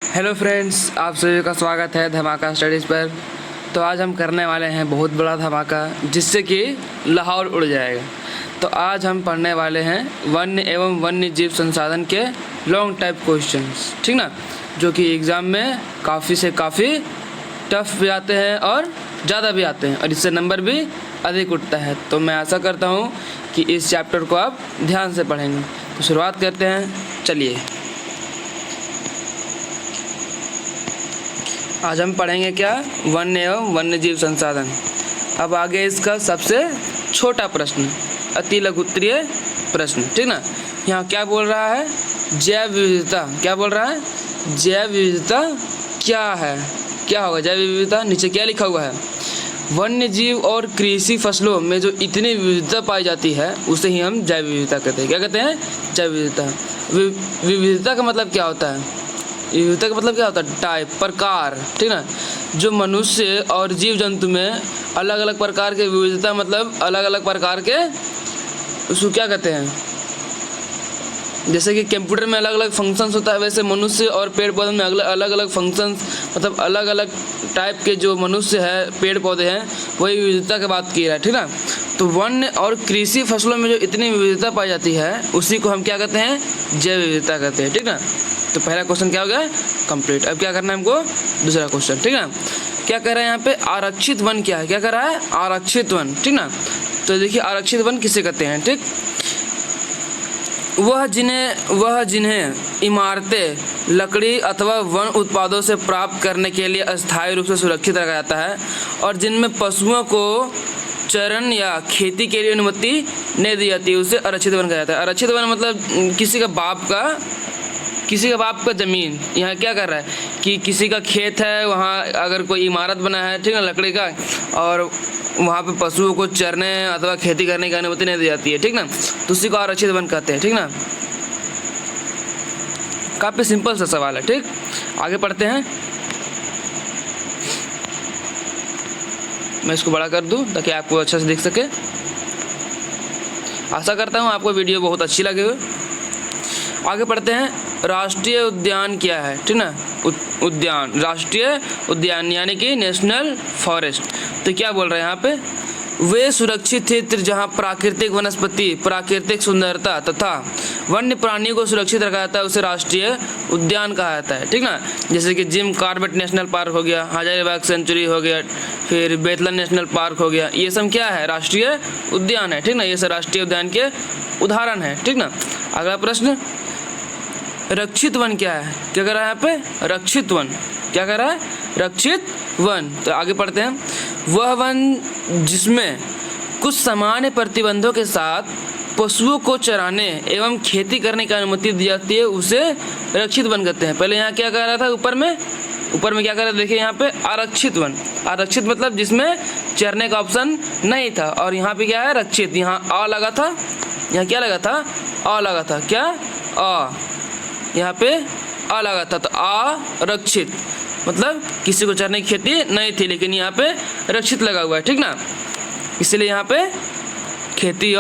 Hello friends, आप सभी का स्वागत है धमाका स्टडीज़ पर। तो आज हम करने वाले हैं बहुत बड़ा धमाका, जिससे कि लाहौर उड़ जाएगा। तो आज हम पढ़ने वाले हैं वन्य एवं वन्य जीव संसाधन के लॉन्ग टाइप क्वेश्चंस, ठीक ना, जो कि एग्ज़ाम में काफ़ी से काफ़ी टफ भी आते हैं और ज़्यादा भी आते हैं, और इससे नंबर भी अधिक उठता है। तो मैं आशा करता हूँ कि इस चैप्टर को आप ध्यान से पढ़ेंगे। तो शुरुआत करते हैं, चलिए। आज हम पढ़ेंगे क्या, वन्य एवं वन्य जीव संसाधन। अब आगे इसका सबसे छोटा प्रश्न, अति लघुत्तरीय प्रश्न, ठीक ना। यहाँ क्या बोल रहा है, जैव विविधता। क्या बोल रहा है, जैव विविधता क्या है, क्या होगा जैव विविधता। नीचे क्या लिखा हुआ है, वन्य जीव और कृषि फसलों में जो इतनी विविधता पाई जाती है उसे ही हम जैव विविधता कहते हैं। क्या कहते हैं, जैव विविधता। विविधता का मतलब क्या होता है, विविधता का मतलब क्या होता है, टाइप, प्रकार, ठीक ना। जो मनुष्य और जीव जंतु में अलग अलग प्रकार के विविधता, मतलब अलग अलग प्रकार के, उसको क्या कहते हैं। जैसे कि कंप्यूटर में अलग अलग फंक्शंस होता है, वैसे मनुष्य और पेड़ पौधे में अलग अलग फंक्शंस, मतलब अलग अलग टाइप के जो मनुष्य है, पेड़ पौधे हैं, वही विविधता की बात की रहा है, ठीक ना। तो वन्य और कृषि फसलों में जो इतनी विविधता पाई जाती है उसी को हम क्या कहते हैं, जैव विविधता कहते हैं, ठीक ना। तो पहला क्वेश्चन क्या हो गया, कंप्लीट। अब क्या करना है हमको, दूसरा क्वेश्चन, ठीक ना। क्या कह रहा है यहाँ पे, आरक्षित वन क्या है, क्या कह रहा है, आरक्षित वन, ठीक ना। तो देखिए आरक्षित वन किसे कहते हैं, ठीक, वह जिन्हें इमारतें, लकड़ी अथवा वन उत्पादों से प्राप्त करने के लिए अस्थायी रूप से सुरक्षित रखा जाता है और जिनमें पशुओं को चरण या खेती के लिए अनुमति नहीं दी जाती, उसे आरक्षित वन कहा जाता है। आरक्षित वन मतलब किसी का बाप का ज़मीन, यहाँ क्या कर रहा है कि किसी का खेत है, वहाँ अगर कोई इमारत बना है, ठीक है, लकड़ी का, और वहाँ पे पशुओं को चरने अथवा खेती करने की अनुमति नहीं दी जाती है, ठीक ना, तो उसी को आरक्षित वन कहते हैं, ठीक ना। काफ़ी सिंपल सा सवाल है, ठीक। आगे पढ़ते हैं, मैं इसको बड़ा कर दूँ ताकि आपको अच्छा से दिख सके। आशा करता हूँ आपको वीडियो बहुत अच्छी लगे हो। आगे पढ़ते हैं, राष्ट्रीय उद्यान क्या है, ठीक ना, उद्यान, राष्ट्रीय उद्यान यानी कि नेशनल फॉरेस्ट। तो क्या बोल रहे हैं यहाँ पे, वे सुरक्षित क्षेत्र जहाँ प्राकृतिक वनस्पति, प्राकृतिक सुंदरता तथा वन्य प्राणियों को सुरक्षित रखा जाता है, उसे राष्ट्रीय उद्यान कहा जाता है, ठीक ना। जैसे कि जिम कॉर्बेट नेशनल पार्क हो गया, हजारीबाग सेंचुरी हो गया, फिर बेतला नेशनल पार्क हो गया, ये सब क्या है, राष्ट्रीय उद्यान है, ठीक ना। ये सब राष्ट्रीय उद्यान के उदाहरण है, ठीक ना। अगला प्रश्न, रक्षित वन क्या है, क्या कर रहा है यहाँ पे, रक्षित वन, क्या कर रहा है, रक्षित वन। तो आगे पढ़ते हैं, वह वन जिसमें कुछ सामान्य प्रतिबंधों के साथ पशुओं को चराने एवं खेती करने की अनुमति दी जाती है, उसे रक्षित वन कहते हैं। पहले यहाँ क्या कह रहा था, ऊपर में क्या कह रहा था, देखिए यहाँ पे आरक्षित वन, आरक्षित मतलब जिसमें चरने का ऑप्शन नहीं था, और यहाँ पे क्या है, रक्षित, यहाँ आ लगा था, यहाँ क्या लगा था, आ लगा था, क्या, आ, यहाँ पे आ लगा था, तो आरक्षित मतलब किसी को चरने की खेती नहीं थी, लेकिन यहाँ पे रक्षित लगा हुआ है, ठीक ना। इसलिए यहाँ पे खेती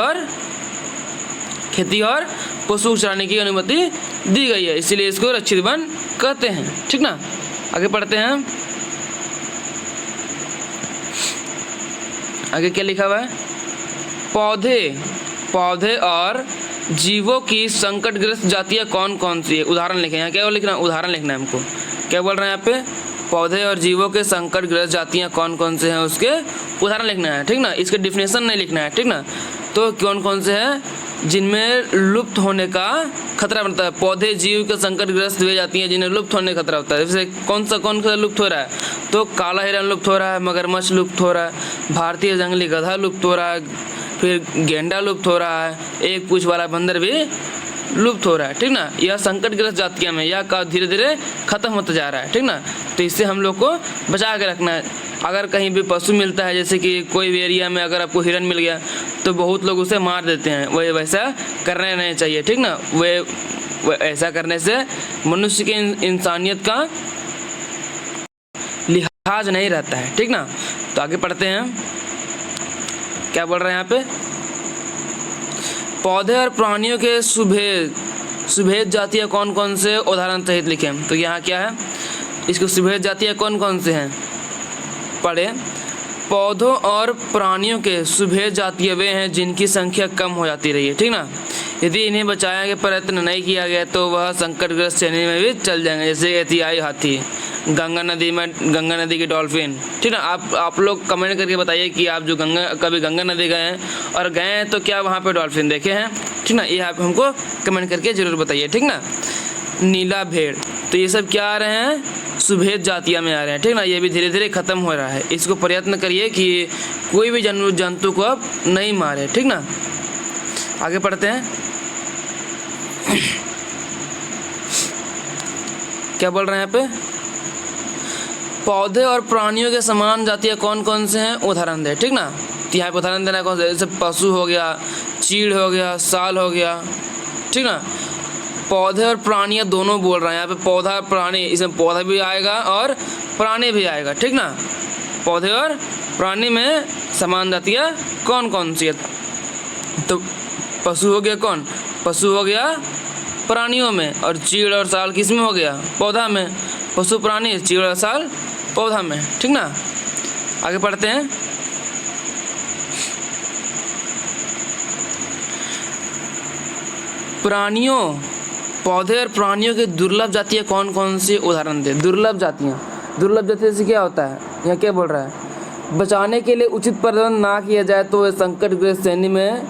और पशु चराने की अनुमति दी गई है, इसीलिए इसको रक्षित वन कहते हैं, ठीक ना। आगे पढ़ते हैं, आगे क्या लिखा हुआ है, पौधे और जीवों की संकटग्रस्त जातियाँ कौन कौन सी है, उदाहरण लिखें। यहाँ क्या लिखना, उदाहरण लिखना है हमको। क्या बोल रहे हैं यहाँ पे, पौधे और जीवों के संकटग्रस्त जातियाँ कौन कौन से हैं, उसके उदाहरण लिखना है, ठीक ना। इसके डिफिनेशन नहीं लिखना है, ठीक ना। तो कौन कौन से हैं, जिनमें लुप्त होने का खतरा बनता है, पौधे जीव के संकटग्रस्त वे जाती हैं जिन्हें लुप्त होने का खतरा होता है। जैसे कौन सा लुप्त हो रहा है, तो काला हिरण लुप्त हो रहा है, मगरमच्छ लुप्त हो रहा है, भारतीय जंगली गधा लुप्त हो रहा है, फिर गेंडा लुप्त हो रहा है, एक पूंछ वाला बंदर भी लुप्त हो रहा है, ठीक ना। यह संकटग्रस्त जातियों में यह का धीरे धीरे खत्म होता जा रहा है, ठीक ना। तो इससे हम लोग को बचा के रखना है। अगर कहीं भी पशु मिलता है, जैसे कि कोई भी एरिया में अगर आपको हिरन मिल गया, तो बहुत लोग उसे मार देते हैं, वह वैसा करना नहीं चाहिए, ठीक ना। वे ऐसा करने से मनुष्य की इंसानियत का लिहाज नहीं रहता है, ठीक ना। तो आगे पढ़ते हैं, क्या बोल रहे हैं यहाँ पे, पौधे और प्राणियों के सुभेद जातियाँ कौन कौन से उदाहरण सहित लिखें। तो यहाँ क्या है, इसको सुभेद जातियाँ कौन कौन से हैं पढ़े। पौधों और प्राणियों के सुभेद जातियाँ वे हैं जिनकी संख्या कम हो जाती रही है, ठीक ना। यदि इन्हें बचाने के प्रयत्न नहीं किया गया तो वह संकटग्रस्त श्रेणी में भी चल जाएंगे, जैसे एशियाई हाथी, गंगा नदी की डॉल्फिन, ठीक ना। आप लोग कमेंट करके बताइए कि आप जो कभी गंगा नदी गए हैं और गए हैं तो क्या वहाँ पे डॉल्फिन देखे हैं, ठीक ना। ये आप हमको कमेंट करके ज़रूर बताइए, ठीक ना। नीला भेड़, तो ये सब क्या आ रहे हैं, सुभेद जातिया में आ रहे हैं, ठीक ना। ये भी धीरे धीरे ख़त्म हो रहा है। इसको प्रयत्न करिए कि कोई भी जंतु को आप नहीं मारे, ठीक ना। आगे पढ़ते हैं। क्या बोल रहे हैं यहाँ पे, पौधे और प्राणियों के समान जातियाँ कौन कौन से हैं उदाहरण दे, ठीक ना। तो यहाँ पे उदाहरण देना कौन से, जैसे पशु हो गया, चीड़ हो गया, साल हो गया, ठीक ना। पौधे और प्राणियाँ दोनों बोल रहे हैं यहाँ पे, पौधा और प्राणी, इसमें पौधा भी आएगा और प्राणी भी आएगा, ठीक ना। पौधे और प्राणी में समान जातियाँ कौन कौन सी है, तो पशु हो गया, कौन पशु हो गया प्राणियों में, और चीड़ और साल किस में हो गया, पौधा में। पशु प्राणी, चीड़ और साल पौधा में, ठीक ना। आगे पढ़ते हैं। प्राणियों, पौधे और प्राणियों के दुर्लभ जातियाँ कौन कौन सी उदाहरण दे। दुर्लभ जातियाँ से क्या होता है, यहाँ क्या बोल रहा है, बचाने के लिए उचित प्रबंधन ना किया जाए तो संकटग्रस्त श्रेणी में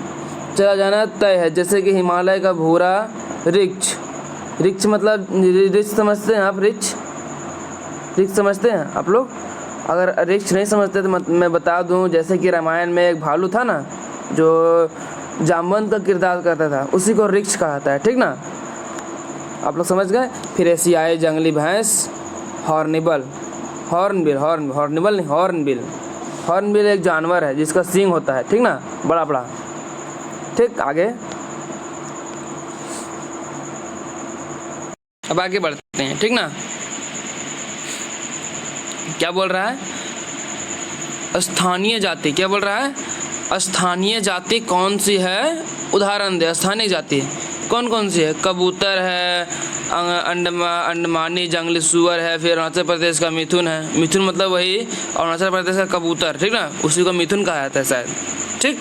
चला जाना तय है, जैसे कि हिमालय का भूरा रिक्ष मतलब रिक्ष समझते हैं आप, रिक्ष समझते हैं आप लोग। अगर रिक्ष नहीं समझते तो मैं बता दूं, जैसे कि रामायण में एक भालू था ना जो जामवंत का किरदार करता था, उसी को रिक्ष कहा जाता है, ठीक ना। आप लोग समझ गए। फिर एशियाई जंगली भैंस हॉर्नबिल एक जानवर है जिसका सींग होता है, ठीक ना, बड़ा बड़ा, ठीक। आगे अब आगे बढ़ते हैं, ठीक ना। क्या बोल रहा है, स्थानीय जाति, क्या बोल रहा है, स्थानीय जाति कौन सी है उदाहरण दे। स्थानीय जाति कौन कौन सी है, कबूतर है, अंडमानी जंगली सूअर है, फिर अरुणाचल प्रदेश का मिथुन है। मिथुन मतलब वही अरुणाचल प्रदेश का कबूतर, ठीक ना, उसी को मिथुन कहा जाता है शायद, ठीक।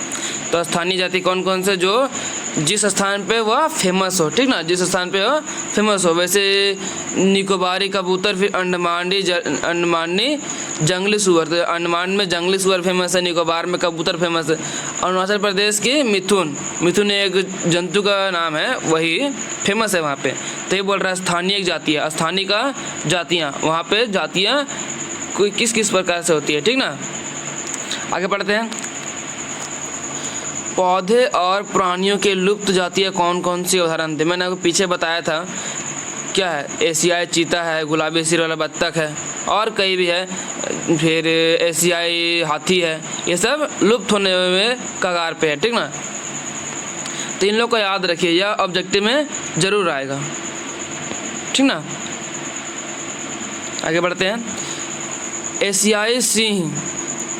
तो स्थानीय जाति कौन कौन से, जो जिस स्थान पे वह फेमस हो, ठीक ना, जिस स्थान पे वह फेमस हो। वैसे निकोबारी कबूतर, फिर अंडमानी जंगली सूअर, तो अंडमान में जंगली सूअर फेमस है, निकोबार में कबूतर फेमस है। अरुणाचल प्रदेश की मिथुन एक जंतु का नाम है, वही फेमस है वहाँ पे। तो ये बोल रहा है स्थानीय जातियाँ, स्थानीय का जातियाँ, वहाँ पे जातियाँ कोई किस किस प्रकार से होती है, ठीक ना। आगे पढ़ते हैं। पौधे और प्राणियों के लुप्त जातियाँ कौन कौन सी उदाहरण दे। मैंने आपको पीछे बताया था, क्या है, एशियाई चीता है, गुलाबी सिर वाला बत्तख है, और कई भी है, फिर एशियाई हाथी है। ये सब लुप्त होने में कगार पे है, ठीक ना। तो इन लोग को याद रखिए, यह ऑब्जेक्टिव में जरूर आएगा, ठीक ना। आगे बढ़ते हैं। एशियाई सिंह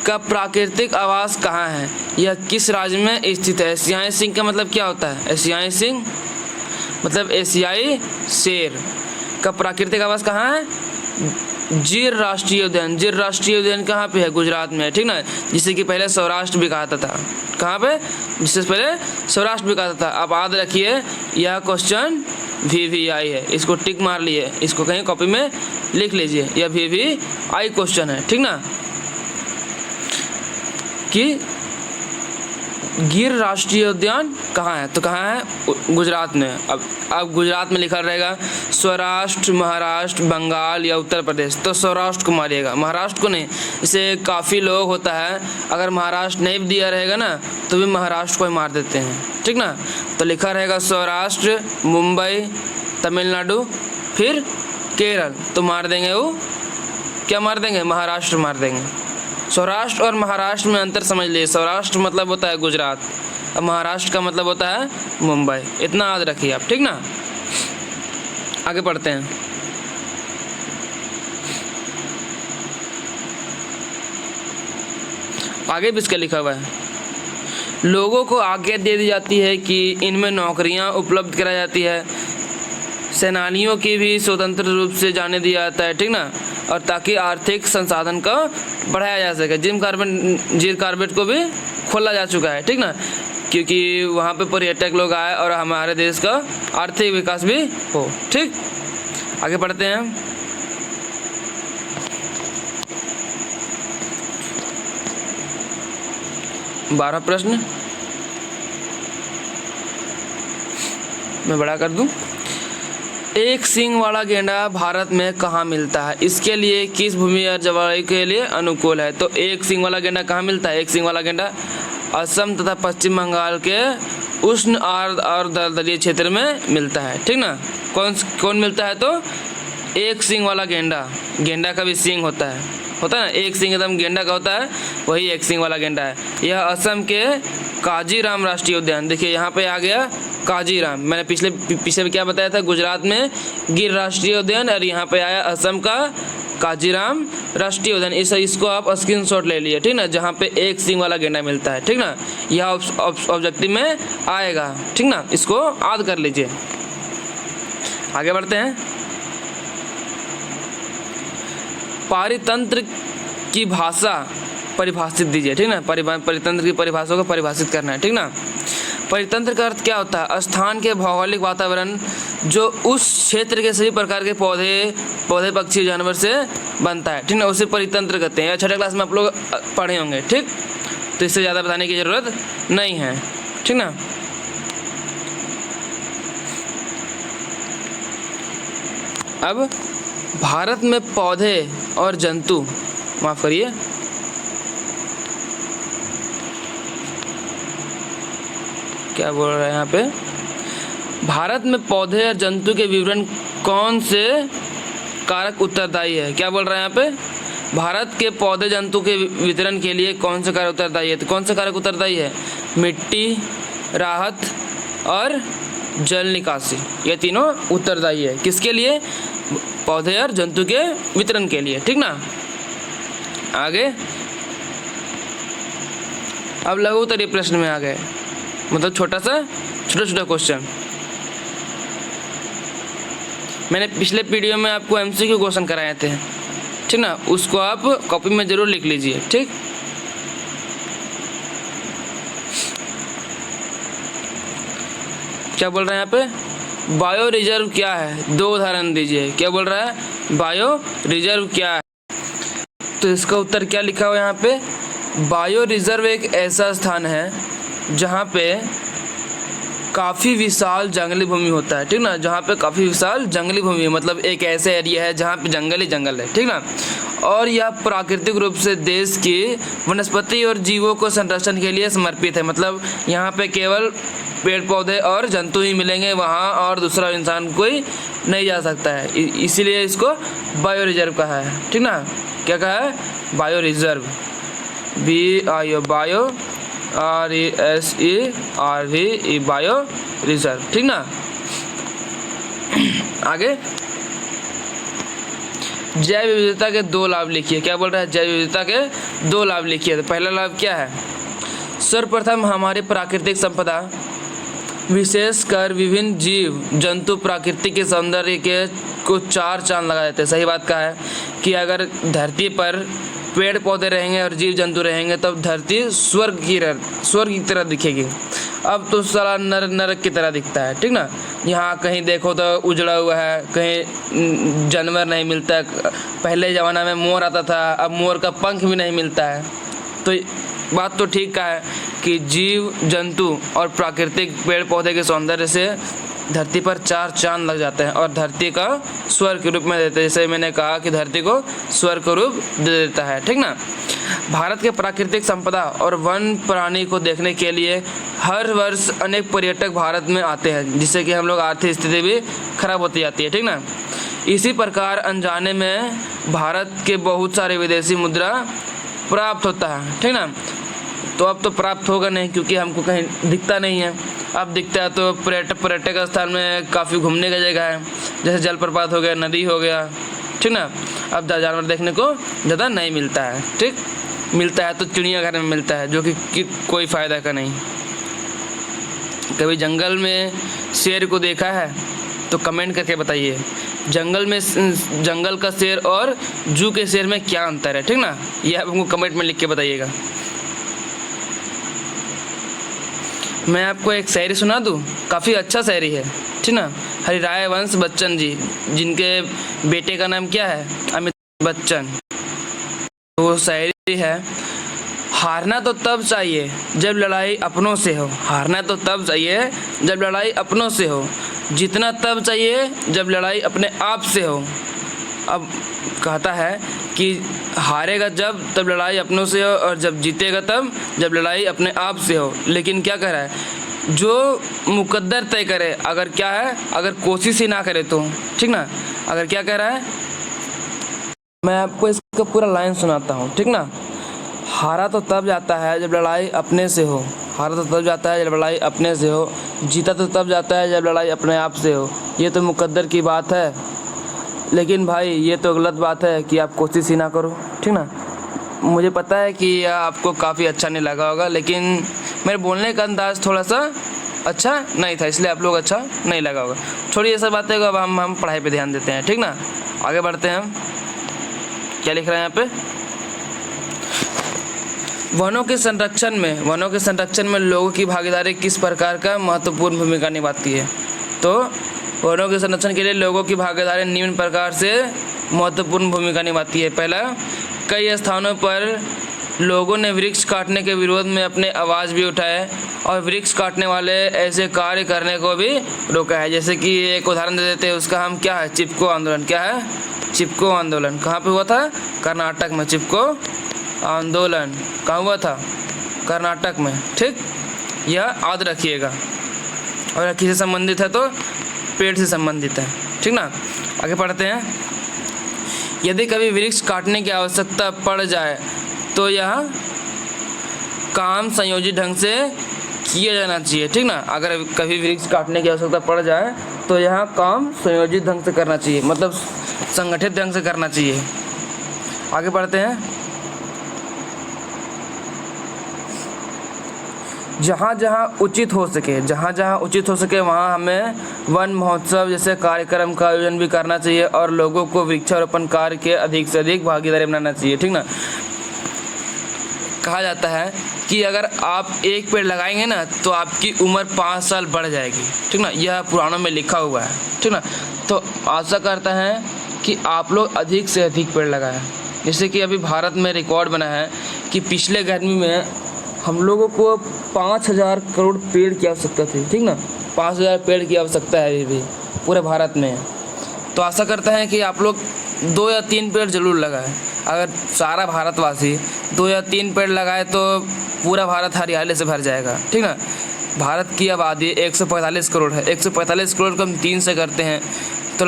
का प्राकृतिक आवास कहाँ है, यह किस राज्य में स्थित है। एशियाई सिंह का मतलब क्या होता है, एशियाई सिंह मतलब एशियाई शेर का प्राकृतिक आवास कहाँ है, जिर राष्ट्रीय उद्यान कहाँ पे है, गुजरात में है, ठीक ना। जिसे कि पहले सौराष्ट्र भी कहा था, कहाँ पे, जिससे पहले सौराष्ट्र भी कहा था। आप याद रखिए, यह क्वेश्चन VVI है, इसको टिक मार लिए, इसको कहीं कॉपी में लिख लीजिए, यह VVI क्वेश्चन है, ठीक ना। कि गिर राष्ट्रीय उद्यान कहाँ है, तो कहाँ है, गुजरात में। अब गुजरात में लिखा रहेगा स्वराष्ट्र, महाराष्ट्र, बंगाल या उत्तर प्रदेश, तो सौराष्ट्र को मारिएगा, महाराष्ट्र को नहीं। इसे काफ़ी लोग होता है, अगर महाराष्ट्र नहीं दिया रहेगा ना तो भी महाराष्ट्र को ही मार देते हैं, ठीक ना। तो लिखा रहेगा सौराष्ट्र, मुंबई, तमिलनाडु, फिर केरल, तो मार देंगे वो, क्या मार देंगे, महाराष्ट्र मार देंगे। सौराष्ट्र और महाराष्ट्र में अंतर समझ लीजिए, सौराष्ट्र मतलब होता है गुजरात, अब महाराष्ट्र का मतलब होता है मुंबई, इतना याद रखिए आप, ठीक ना। आगे पढ़ते हैं। आगे भी इसका लिखा हुआ है, लोगों को आज्ञा दे दी जाती है कि इनमें नौकरियां उपलब्ध कराई जाती है, सेनानियों की भी स्वतंत्र रूप से जाने दिया जाता है, ठीक ना, और ताकि आर्थिक संसाधन को बढ़ाया जा सके। जिम कॉर्बेट को भी खोला जा चुका है, ठीक ना, क्योंकि वहाँ पे पर्यटक लोग आए और हमारे देश का आर्थिक विकास भी हो। ठीक, आगे बढ़ते हैं। बारह प्रश्न मैं बड़ा कर दूं। एक सींग वाला गेंडा भारत में कहाँ मिलता है? इसके लिए किस भूमि और जलवायु के लिए अनुकूल है? तो एक सींग वाला गेंडा कहाँ मिलता है? एक सींग वाला गेंडा असम तथा पश्चिम बंगाल के उष्ण आर्द्र और दलदलीय क्षेत्र में मिलता है, ठीक ना। कौन मिलता है? तो एक सींग वाला गेंडा का भी सींग होता है ना, एक सींग एकदम गेंडा का होता है, वही एक सींग वाला गेंडा है। यह असम के काजीराम राष्ट्रीय उद्यान, देखिए यहाँ पे आ गया काजीराम। मैंने पिछले में क्या बताया था? गुजरात में गिर राष्ट्रीय उद्यान, और यहाँ पे आया असम का काजीराम राष्ट्रीय उद्यान। इसको आप स्क्रीनशॉट ले लिए, ठीक ना, जहाँ पे एक सींग वाला गेंडा मिलता है, ठीक ना। यह ऑब्जेक्टिव में आएगा, ठीक ना, इसको याद कर लीजिए। आगे बढ़ते हैं। पारितंत्र की भाषा परिभाषित दीजिए, ठीक ना। परितंत्र की परिभाषा को परिभाषित करना है, ठीक ना। परितंत्र का अर्थ क्या होता है? स्थान के भौगोलिक वातावरण जो उस क्षेत्र के सभी प्रकार के पौधे पक्षी जानवर से बनता है, ठीक ना, उसे परितंत्र कहते हैं। छठे क्लास में आप लोग पढ़े होंगे, ठीक, तो इससे ज़्यादा बताने की ज़रूरत नहीं है, ठीक ना। अब भारत में पौधे और जंतु, माफ़ करिए, क्या बोल रहा है यहाँ पे? भारत में पौधे और जंतु के विवरण कौन से कारक उत्तरदायी है? क्या बोल रहा है यहाँ पे? भारत के पौधे जंतु के वितरण के लिए कौन से कारक उत्तरदायी है? तो कौन से कारक उत्तरदायी है? मिट्टी, राहत और जल निकासी, ये तीनों उत्तरदायी है। किसके लिए? पौधे और जंतु के वितरण के लिए, ठीक ना। आगे अब लघु उत्तरीय प्रश्न में आ गए, मतलब छोटा क्वेश्चन। मैंने पिछले वीडियो में आपको एमसीक्यू क्वेश्चन कराए थे, ठीक ना, उसको आप कॉपी में जरूर लिख लीजिए, ठीक। क्या बोल रहे हैं यहाँ पे? बायो रिजर्व क्या है? दो उदाहरण दीजिए। क्या बोल रहा है? बायो रिजर्व क्या है? तो इसका उत्तर क्या लिखा हुआ है यहाँ पे? बायो रिजर्व एक ऐसा स्थान है जहाँ पे काफ़ी विशाल जंगली भूमि होता है, ठीक ना, जहाँ पे काफ़ी विशाल जंगली भूमि है, मतलब एक ऐसे एरिया है जहाँ पे जंगल ही जंगल है, ठीक ना। और यह प्राकृतिक रूप से देश की वनस्पति और जीवों को संरक्षण के लिए समर्पित है, मतलब यहाँ पे केवल पेड़ पौधे और जंतु ही मिलेंगे वहाँ, और दूसरा इंसान कोई नहीं जा सकता है, इसीलिए इसको बायो रिजर्व कहा है, ठीक ना। क्या कहा है? Bio reserve, BIO, bio RESERV, bio reserve, ठीक ना। आगे जैव विविधता के दो लाभ लिखिए। क्या बोल रहा है? जैव विविधता के दो लाभ लिखिए। तो पहला लाभ क्या है? सर्वप्रथम हमारी प्राकृतिक संपदा, विशेषकर विभिन्न जीव जंतु प्रकृति के सौंदर्य के को चार चांद लगा देते हैं। सही बात कहा है कि अगर धरती पर पेड़ पौधे रहेंगे और जीव जंतु रहेंगे तब धरती स्वर्ग की तरह दिखेगी। अब तो साला नरक की तरह दिखता है, ठीक ना। यहाँ कहीं देखो तो उजड़ा हुआ है, कहीं जानवर नहीं मिलता है। पहले ज़माना में मोर आता था, अब मोर का पंख भी नहीं मिलता है। तो बात तो ठीक का है कि जीव जंतु और प्राकृतिक पेड़ पौधे के सौंदर्य से धरती पर चार चांद लग जाते हैं और धरती का स्वर्ग के रूप में देते हैं। जैसे मैंने कहा कि धरती को स्वर्ग का रूप दे देता है, ठीक ना। भारत के प्राकृतिक संपदा और वन प्राणी को देखने के लिए हर वर्ष अनेक पर्यटक भारत में आते हैं, जिससे कि हम लोग आर्थिक स्थिति भी खराब होती जाती है, ठीक ना। इसी प्रकार अनजाने में भारत के बहुत सारे विदेशी मुद्रा प्राप्त होता है, ठीक ना। तो अब तो प्राप्त होगा नहीं क्योंकि हमको कहीं दिखता नहीं है। अब दिखता है तो पर्यटक स्थान में काफ़ी घूमने की जगह है, जैसे जलप्रपात हो गया, नदी हो गया, ठीक ना। अब जानवर देखने को ज़्यादा नहीं मिलता है, ठीक। मिलता है तो चिड़ियाघर में मिलता है, जो कि कोई फ़ायदा का नहीं। कभी जंगल में शेर को देखा है? तो कमेंट करके बताइए जंगल का शेर और जू के शेर में क्या अंतर है, ठीक ना, ये आप हमको कमेंट में लिख के बताइएगा। मैं आपको एक शायरी सुना दूँ, काफ़ी अच्छा शायरी है, ठीक ना। हरिराय वंश बच्चन जी, जिनके बेटे का नाम क्या है, अमिताभ बच्चन। तो वो शायरी है, हारना तो तब चाहिए जब लड़ाई अपनों से हो, हारना तो तब चाहिए जब लड़ाई अपनों से हो, जीतना तब चाहिए जब लड़ाई अपने आप से हो। अब कहता है कि हारेगा जब तब लड़ाई अपनों से हो, और जब जीतेगा तब जब लड़ाई अपने आप से हो। लेकिन क्या कह रहा है, जो मुकद्दर तय करे, अगर क्या है, अगर कोशिश ही ना करे तो, ठीक ना। अगर क्या कह रहा है, मैं आपको इसका पूरा लाइन सुनाता हूँ, ठीक ना। हारा तो तब जाता है जब लड़ाई अपने से हो, हारा तो तब जाता है जब लड़ाई अपने से हो, जीता तो तब जाता है जब लड़ाई अपने आप से हो। ये तो मुकद्दर की बात है, लेकिन भाई ये तो गलत बात है कि आप कोशिश ही ना करो, ठीक ना। मुझे पता है कि यह आपको काफ़ी अच्छा नहीं लगा होगा, लेकिन मेरे बोलने का अंदाज़ थोड़ा सा अच्छा नहीं था, इसलिए आप लोग अच्छा नहीं लगा होगा। छोड़िए ये सब बातें, अब हम पढ़ाई पे ध्यान देते हैं, ठीक ना। आगे बढ़ते हैं हम, क्या लिख रहे हैं यहाँ पे, वनों के संरक्षण में लोगों की भागीदारी किस प्रकार का महत्वपूर्ण भूमिका निभाती है। तो वनों के संरक्षण के लिए लोगों की भागीदारी निम्न प्रकार से महत्वपूर्ण भूमिका निभाती है। पहला, कई स्थानों पर लोगों ने वृक्ष काटने के विरोध में अपने आवाज़ भी उठाए और वृक्ष काटने वाले ऐसे कार्य करने को भी रोका है। जैसे कि एक उदाहरण दे देते हैं, उसका हम क्या है, चिपको आंदोलन। क्या है, चिपको आंदोलन। कहाँ पे हुआ था, कर्नाटक में। चिपको आंदोलन कहाँ हुआ था, कर्नाटक में, ठीक। यह याद रखिएगा, और किससे संबंधित है तो पेड़ से संबंधित है, ठीक ना। आगे पढ़ते हैं, यदि कभी वृक्ष काटने की आवश्यकता पड़ जाए तो यह काम संयोजित ढंग से किया जाना चाहिए, ठीक ना। अगर कभी वृक्ष काटने की आवश्यकता पड़ जाए तो यह काम संयोजित ढंग से करना चाहिए, मतलब संगठित ढंग से करना चाहिए। आगे बढ़ते हैं, जहाँ जहाँ उचित हो सके वहाँ हमें वन महोत्सव जैसे कार्यक्रम का आयोजन भी करना चाहिए और लोगों को वृक्षारोपण कार्य के अधिक से अधिक भागीदारी बनाना चाहिए, ठीक ना। कहा जाता है कि अगर आप एक पेड़ लगाएंगे ना तो आपकी उम्र 5 साल बढ़ जाएगी, ठीक ना। यह पुराणों में लिखा हुआ है, ठीक ना। तो आशा करता है कि आप लोग अधिक से अधिक पेड़ लगाएं। जैसे कि अभी भारत में रिकॉर्ड बना है कि पिछले गर्मी में हम लोगों को 5,000 करोड़ पेड़ की आवश्यकता थी, ठीक ना। 5,000 पेड़ की आवश्यकता है अभी पूरे भारत में। तो आशा करता है कि आप लोग 2 या 3 पेड़ ज़रूर लगाएं। अगर सारा भारतवासी 2 या 3 पेड़ लगाए तो पूरा भारत हरियाली से भर जाएगा, ठीक ना। भारत की आबादी 145 करोड़ है, 145 करोड़ को हम 3 से करते हैं तो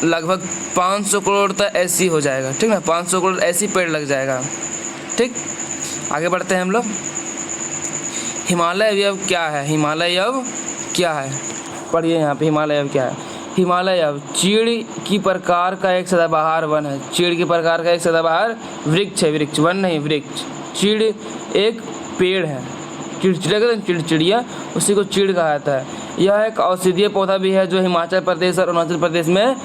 लगभग 500 करोड़ तक ऐसी हो जाएगा, ठीक ना। 500 करोड़ ऐसी पेड़ लग जाएगा, ठीक। आगे बढ़ते हैं हम लोग, हिमालय अवयव क्या है, हिमालय अवयव क्या है, पढ़िए यहाँ पे हिमालय अवयव क्या है। हिमालय अवयव चीड़ की प्रकार का एक सदाबहार वन है, चीड़ की प्रकार का एक सदाबहार वृक्ष है, वृक्ष वन नहीं वृक्ष। चीड़ एक पेड़ है, चिड़चिड़िया उसी को चीड़ कहा जाता है। यह एक औषधीय पौधा भी है जो हिमाचल प्रदेश और अरुणाचल प्रदेश में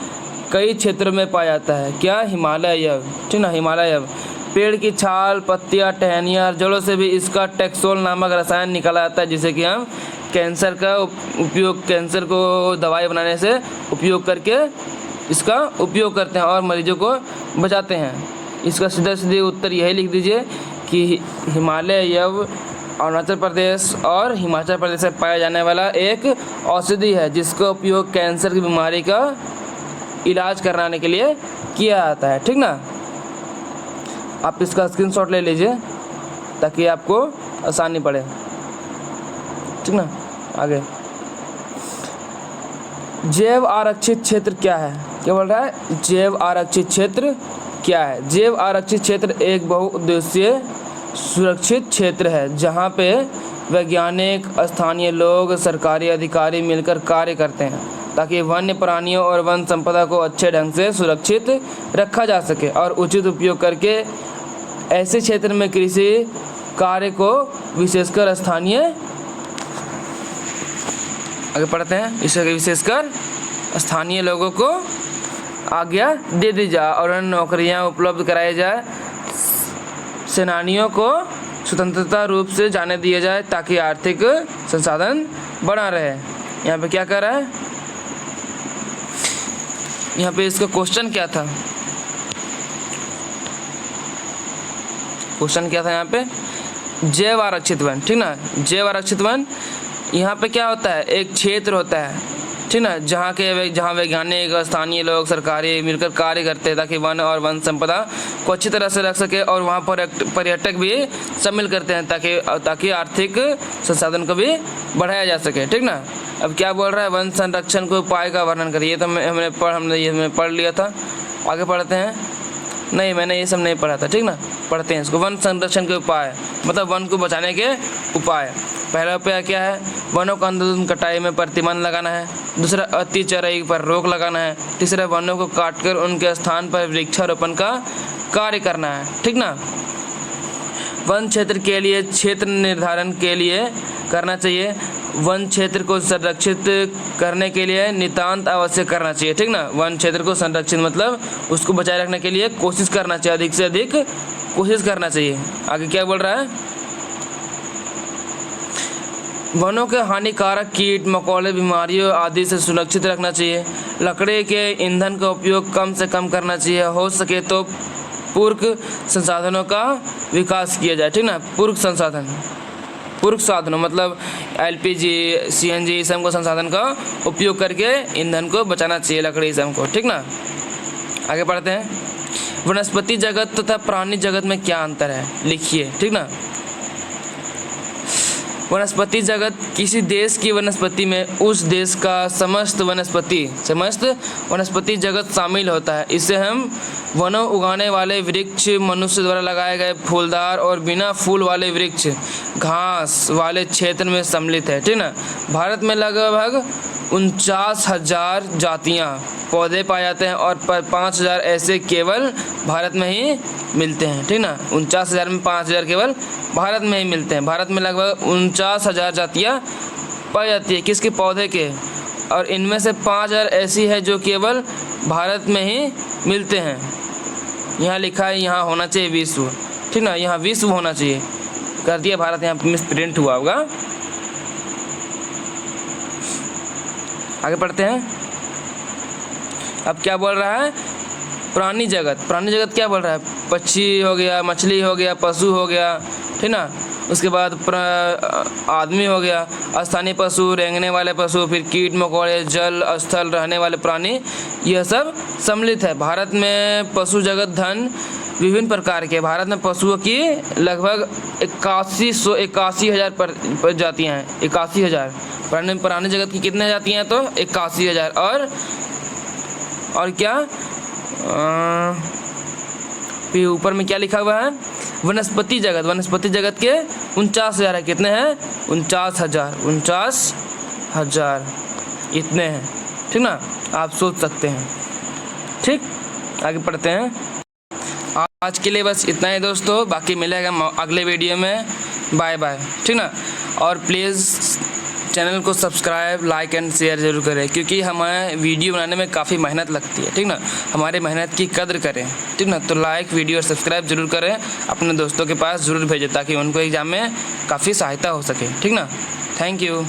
कई क्षेत्रों में पाया जाता है। क्या, हिमालय अवयव, ठीक ना, हिमालय अवयव। पेड़ की छाल, पत्तियां, टहनियाँ और जड़ों से भी इसका टेक्सोल नामक रसायन निकाला जाता है, जिसे कि हम कैंसर का उपयोग, कैंसर को दवाई बनाने से उपयोग करके इसका उपयोग करते हैं और मरीजों को बचाते हैं। इसका सीधा सीधे उत्तर यही लिख दीजिए कि हिमालय अवयव अरुणाचल प्रदेश और हिमाचल प्रदेश से पाया जाने वाला एक औषधि है जिसका उपयोग कैंसर की बीमारी का इलाज कराने के लिए किया जाता है, ठीक ना। आप इसका स्क्रीनशॉट ले लीजिए ताकि आपको आसानी पड़े, ठीक ना। आगे, जैव आरक्षित क्षेत्र क्या है, क्या बोल रहा है, जैव आरक्षित क्षेत्र क्या है। जैव आरक्षित क्षेत्र एक बहुउद्देशीय सुरक्षित क्षेत्र है जहाँ पे वैज्ञानिक, स्थानीय लोग, सरकारी अधिकारी मिलकर कार्य करते हैं ताकि वन्य प्राणियों और वन संपदा को अच्छे ढंग से सुरक्षित रखा जा सके और उचित उपयोग करके ऐसे क्षेत्र में कृषि कार्य को विशेषकर स्थानीय, आगे पढ़ते हैं, इसे विशेषकर स्थानीय लोगों को आज्ञा दे दी जाए और उन्हें नौकरियां उपलब्ध कराई जाए, सेनानियों को स्वतंत्रता रूप से जाने दिया जाए ताकि आर्थिक संसाधन बना रहे। यहाँ पे क्या कर रहा है, यहाँ पे इसका क्वेश्चन क्या था, क्वेश्चन क्या था यहाँ पे, जैव आरक्षित वन, ठीक ना। जैव आरक्षित वन, यहाँ पे क्या होता है, एक क्षेत्र होता है, ठीक ना, जहाँ वैज्ञानिक, स्थानीय लोग, सरकारी मिलकर कार्य करते हैं ताकि वन और वन संपदा को अच्छी तरह से रख सके, और वहाँ पर पर्यटक भी सम्मिलित करते हैं ताकि आर्थिक संसाधन को भी बढ़ाया जा सके, ठीक ना। अब क्या बोल रहा है, वन संरक्षण के उपाय का वर्णन करिए। तो हमने पढ़ लिया था, आगे पढ़ते हैं। नहीं, मैंने ये सब नहीं पढ़ा था, ठीक ना। पढ़ते हैं इसको। वन संरक्षण के उपाय मतलब वन को बचाने के उपाय। पहला उपाय क्या है, वनों का अंधाधुंध कटाई में प्रतिबंध लगाना है। दूसरा, अति चराई पर रोक लगाना है। तीसरा, वनों को काटकर उनके स्थान पर वृक्षारोपण का कार्य करना है, ठीक ना। वन क्षेत्र के लिए क्षेत्र निर्धारण के लिए करना चाहिए। वन क्षेत्र को संरक्षित करने के लिए नितांत आवश्यक करना चाहिए, ठीक ना। वन क्षेत्र को संरक्षित मतलब उसको बचाए रखने के लिए कोशिश करना चाहिए, अधिक से अधिक कोशिश करना चाहिए। आगे क्या बोल रहा है, वनों के हानिकारक कीट मकोड़े, बीमारियों आदि से सुरक्षित रखना चाहिए। लकड़ी के ईंधन का उपयोग कम से कम करना चाहिए। हो सके तो पूरक संसाधनों का विकास किया जाए, ठीक ना। पूरक साधनों मतलब LPG, CNG इस सबको संसाधन का उपयोग करके ईंधन को बचाना चाहिए, लकड़ी सब को, ठीक ना। आगे पढ़ते हैं। वनस्पति जगत तथा प्राणी जगत में क्या अंतर है, लिखिए, ठीक ना। वनस्पति जगत किसी देश की वनस्पति में उस देश का समस्त वनस्पति जगत शामिल होता है। इसे हम वनों उगाने वाले वृक्ष, मनुष्य द्वारा लगाए गए फूलदार और बिना फूल वाले वृक्ष, घास वाले क्षेत्र में सम्मिलित है, ठीक ना। भारत में लगभग 49,000 जातियाँ पौधे पाए जाते हैं और 5,000 ऐसे केवल भारत में ही मिलते हैं, ठीक ना। 49,000 में 5,000 केवल भारत में ही मिलते हैं। भारत में लगभग 49,000 जातियाँ पाई जाती है, किसके, पौधे के, और इनमें से 5,000 ऐसी है जो केवल भारत में ही मिलते हैं। यहाँ लिखा है, यहाँ होना चाहिए विश्व, ठीक ना, यहाँ विश्व होना चाहिए, कर दिया भारत, यहाँ मिस प्रिंट हुआ होगा। आगे पढ़ते हैं। अब क्या बोल रहा है, प्राणी जगत क्या बोल रहा है, पक्षी हो गया, मछली हो गया, पशु हो गया, ठीक ना। उसके बाद आदमी हो गया, स्थानीय पशु, रेंगने वाले पशु, फिर कीट मकोड़े, जल स्थल रहने वाले प्राणी, यह सब सम्मिलित है। भारत में पशु जगत धन विभिन्न प्रकार के, भारत में पशुओं की लगभग 81,000 प्रजातियाँ हैं। 81,000। प्राणी जगत की कितने जातियाँ हैं, तो 81,000। और क्या, फिर ऊपर में क्या लिखा हुआ है, वनस्पति जगत के 49,000 है। कितने हैं, 49,000 इतने हैं, ठीक ना। आप सोच सकते हैं, ठीक। आगे पढ़ते हैं। आज के लिए बस इतना ही दोस्तों, बाकी मिलेगा अगले वीडियो में। बाय बाय, ठीक ना। और प्लीज़ चैनल को सब्सक्राइब, लाइक एंड शेयर जरूर करें, क्योंकि हमें वीडियो बनाने में काफ़ी मेहनत लगती है, ठीक ना। हमारे मेहनत की कद्र करें, ठीक ना। तो लाइक, वीडियो और सब्सक्राइब जरूर करें, अपने दोस्तों के पास ज़रूर भेजें ताकि उनको एग्ज़ाम में काफ़ी सहायता हो सके, ठीक ना। Thank you.